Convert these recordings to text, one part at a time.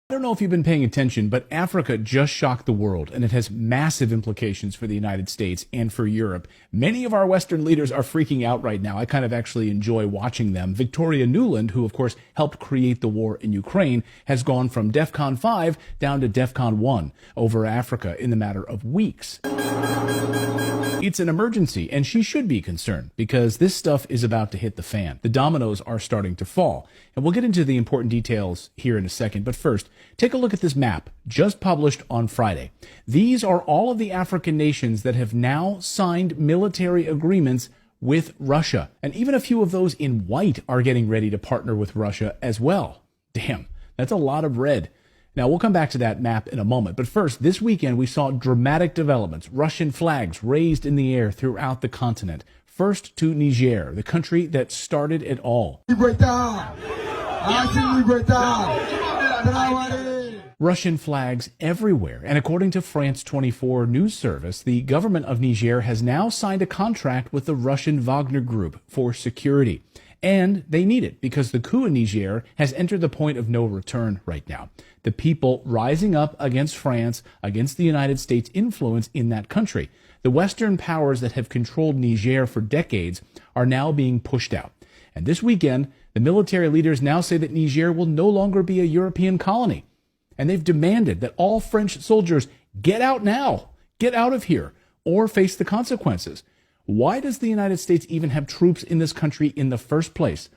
I don't know if you've been paying attention, but Africa just shocked the world, and it has massive implications for the United States and for Europe. Many of our Western leaders are freaking out right now. I kind of actually enjoy watching them. Victoria Nuland, who of course helped create the war in Ukraine, has gone from DEFCON 5 down to DEFCON 1 over Africa in the matter of weeks. It's an emergency, and she should be concerned because this stuff is about to hit the fan. The dominoes are starting to fall, and we'll get into the important details here in a second. But first, take a look at this map just published on Friday. These are all of the African nations that have now signed military agreements with Russia, and even a few of those in white are getting ready to partner with Russia as well. Damn, that's a lot of red. Now, we'll come back to that map in a moment. But first, this weekend, we saw dramatic developments. Russian flags raised in the air throughout the continent. First to Niger, the country that started it all. Russian flags everywhere. And according to France 24 news service, the government of Niger has now signed a contract with the Russian Wagner Group for security. And they need it because the coup in Niger has entered the point of no return right now. The people rising up against France, against the United States' influence in that country. The Western powers that have controlled Niger for decades are now being pushed out. And this weekend, the military leaders now say that Niger will no longer be a European colony. And they've demanded that all French soldiers get out now, get out of here, or face the consequences. Why does the United States even have troops in this country in the first place?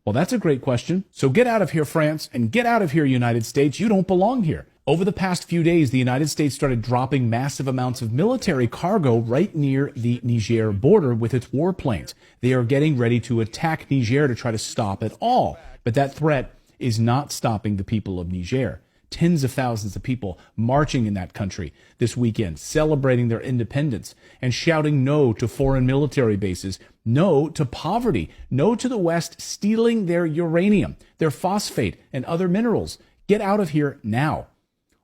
Well, that's a great question. So get out of here, France, and get out of here, United States. You don't belong here. Over the past few days, the United States started dropping massive amounts of military cargo right near the Niger border with its warplanes. They are getting ready to attack Niger to try to stop it all. But that threat is not stopping the people of Niger. Tens of thousands of people marching in that country this weekend, celebrating their independence and shouting no to foreign military bases, no to poverty, no to the West stealing their uranium, their phosphate, and other minerals. Get out of here now.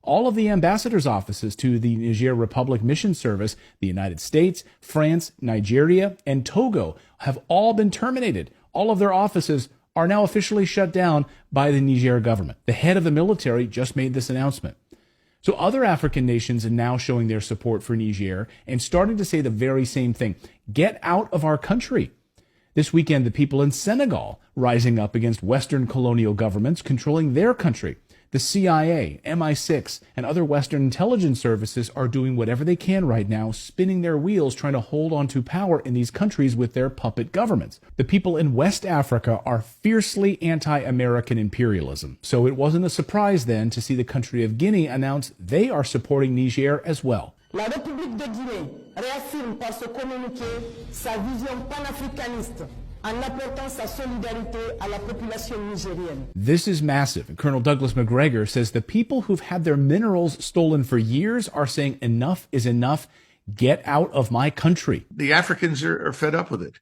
All of the ambassadors' offices to the Niger Republic Mission Service, the United States, France, Nigeria, and Togo have all been terminated. All of their offices are now officially shut down by the Niger government. The head of the military just made this announcement. So other African nations are now showing their support for Niger and starting to say the very same thing. Get out of our country. This weekend, the people in Senegal rising up against Western colonial governments controlling their country. The CIA, MI6, and other Western intelligence services are doing whatever they can right now, spinning their wheels, trying to hold on to power in these countries with their puppet governments. The people in West Africa are fiercely anti-American imperialism, so it wasn't a surprise then to see the country of Guinea announce they are supporting Niger as well. La République de Guinée réaffirme par ce communiqué sa vision panafricaniste en apportant sa solidarité à la population nigérienne. This is massive. Colonel Douglas McGregor says the people who've had their minerals stolen for years are saying enough is enough. Get out of my country. The Africans are fed up with it.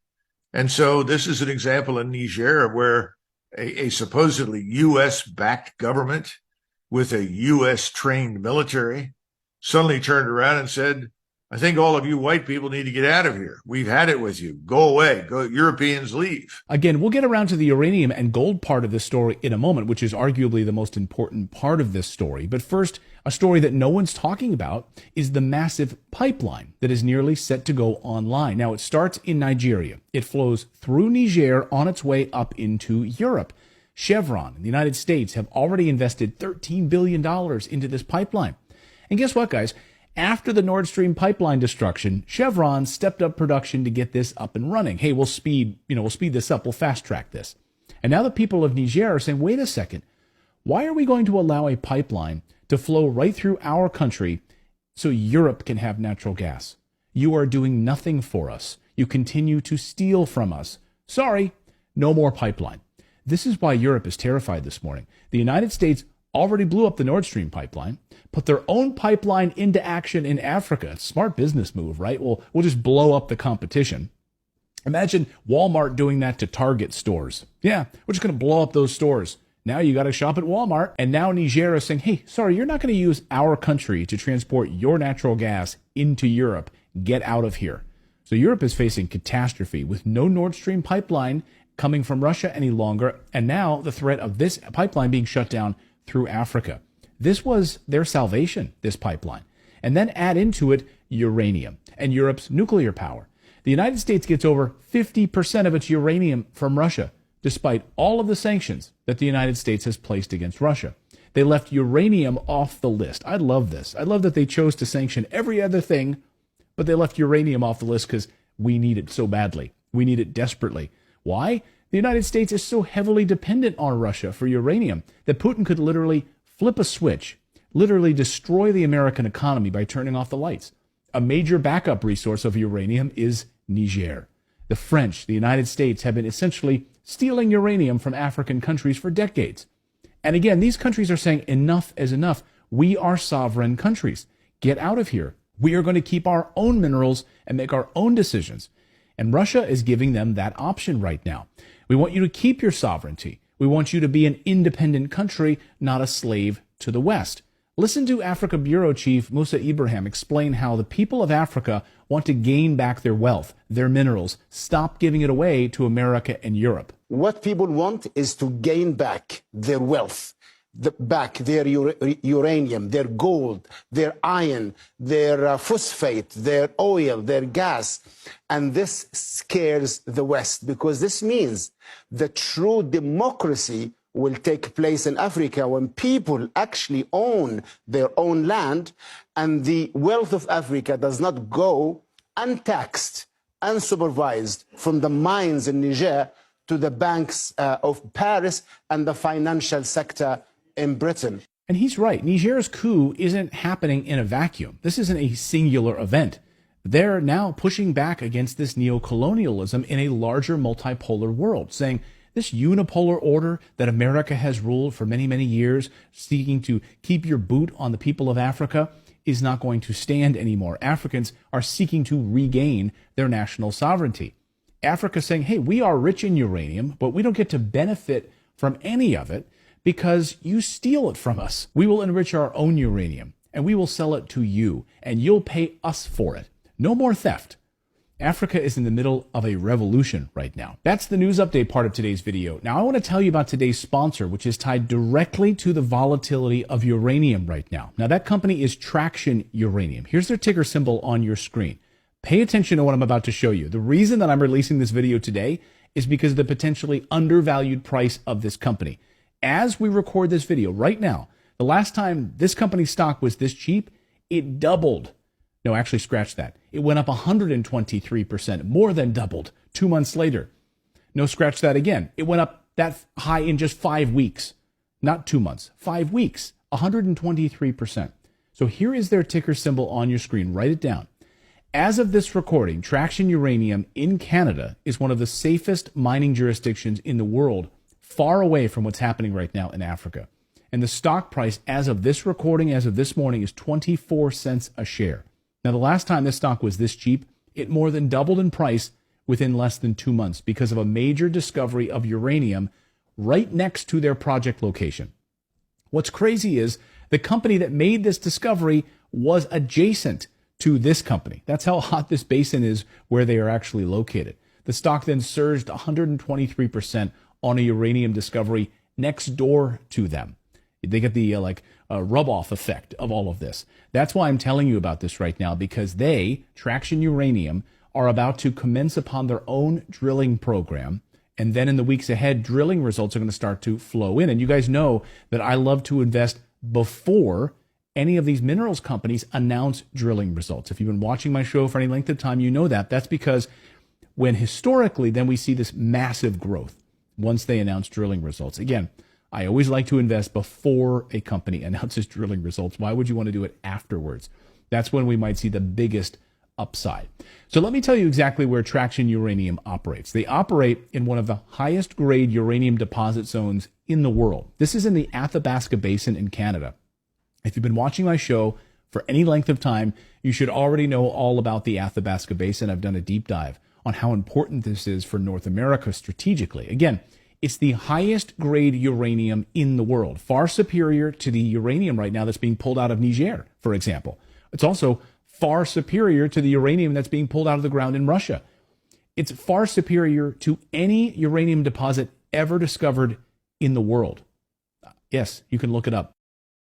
And so this is an example in Niger where a supposedly U.S.-backed government with a U.S.-trained military suddenly turned around and said, I think all of you white people need to get out of here. We've had it with you. Go away. Go. Europeans leave. Again, we'll get around to the uranium and gold part of this story in a moment, which is arguably the most important part of this story. But first, a story that no one's talking about is the massive pipeline that is nearly set to go online. Now, it starts in Nigeria. It flows through Niger on its way up into Europe. Chevron and the United States have already invested $13 billion into this pipeline. And guess what, guys? After the Nord Stream pipeline destruction, Chevron stepped up production to get this up and running. Hey, we'll speed this up. We'll fast track this. And now the people of Niger are saying, wait a second. Why are we going to allow a pipeline to flow right through our country so Europe can have natural gas? You are doing nothing for us. You continue to steal from us. Sorry, no more pipeline. This is why Europe is terrified this morning. The United States already blew up the Nord Stream pipeline, put their own pipeline into action in Africa. Smart business move, right? We'll just blow up the competition. Imagine Walmart doing that to Target stores. Yeah, we're just going to blow up those stores. Now you got to shop at Walmart. And now Niger is saying, hey, sorry, you're not going to use our country to transport your natural gas into Europe. Get out of here. So Europe is facing catastrophe with no Nord Stream pipeline coming from Russia any longer. And now the threat of this pipeline being shut down through Africa. This was their salvation, this pipeline. And then add into it uranium and Europe's nuclear power. The United States gets over 50% of its uranium from Russia, despite all of the sanctions that the United States has placed against Russia. They left uranium off the list. I love this. I love that they chose to sanction every other thing, but they left uranium off the list because we need it so badly. We need it desperately. Why? The United States is so heavily dependent on Russia for uranium that Putin could literally flip a switch, literally destroy the American economy by turning off the lights. A major backup resource of uranium is Niger. The French, the United States, have been essentially stealing uranium from African countries for decades. And again, these countries are saying enough is enough. We are sovereign countries. Get out of here. We are going to keep our own minerals and make our own decisions. And Russia is giving them that option right now. We want you to keep your sovereignty. We want you to be an independent country, not a slave to the West. Listen to Africa Bureau Chief Musa Ibrahim explain how the people of Africa want to gain back their wealth, their minerals, stop giving it away to America and Europe. What people want is to gain back their wealth, back their uranium, their gold, their iron, their phosphate, their oil, their gas. And this scares the West because this means the true democracy will take place in Africa when people actually own their own land and the wealth of Africa does not go untaxed, unsupervised from the mines in Niger to the banks of Paris and the financial sector in Britain. And he's right. Niger's coup isn't happening in a vacuum. This isn't a singular event. They're now pushing back against this neocolonialism in a larger multipolar world, saying this unipolar order that America has ruled for many, many years, seeking to keep your boot on the people of Africa, is not going to stand anymore. Africans are seeking to regain their national sovereignty. Africa saying, hey, we are rich in uranium, but we don't get to benefit from any of it because you steal it from us. We will enrich our own uranium and we will sell it to you and you'll pay us for it. No more theft. Africa is in the middle of a revolution right now. That's the news update part of today's video. Now I want to tell you about today's sponsor, which is tied directly to the volatility of uranium right now. Now that company is Traction Uranium. Here's their ticker symbol on your screen. Pay attention to what I'm about to show you. The reason that I'm releasing this video today is because of the potentially undervalued price of this company. As we record this video right now, the last time this company's stock was this cheap, it doubled. No, actually scratch that. It went up 123%, more than doubled 2 months later. No, scratch that again. It went up that high in just 5 weeks, not 2 months, 5 weeks, 123%. So here is their ticker symbol on your screen. Write it down. As of this recording, Traction Uranium in Canada is one of the safest mining jurisdictions in the world, far away from what's happening right now in Africa. And the stock price as of this recording, as of this morning, is 24 cents a share. Now, the last time this stock was this cheap, it more than doubled in price within less than 2 months because of a major discovery of uranium right next to their project location. What's crazy is the company that made this discovery was adjacent to this company. That's how hot this basin is where they are actually located. The stock then surged 123% on a uranium discovery next door to them. They get the rub-off effect of all of this. That's why I'm telling you about this right now, because they, Traction Uranium, are about to commence upon their own drilling program. And then in the weeks ahead, drilling results are going to start to flow in. And you guys know that I love to invest before any of these minerals companies announce drilling results. If you've been watching my show for any length of time, you know that. That's because when historically, then we see this massive growth once they announce drilling results. Again, I always like to invest before a company announces drilling results. Why would you want to do it afterwards? That's when we might see the biggest upside. So let me tell you exactly where Traction Uranium operates. They operate in one of the highest grade uranium deposit zones in the world. This is in the Athabasca Basin in Canada. If you've been watching my show for any length of time, you should already know all about the Athabasca Basin. I've done a deep dive on how important this is for North America strategically. Again, it's the highest grade uranium in the world, far superior to the uranium right now that's being pulled out of Niger, for example. It's also far superior to the uranium that's being pulled out of the ground in Russia. It's far superior to any uranium deposit ever discovered in the world. Yes, you can look it up.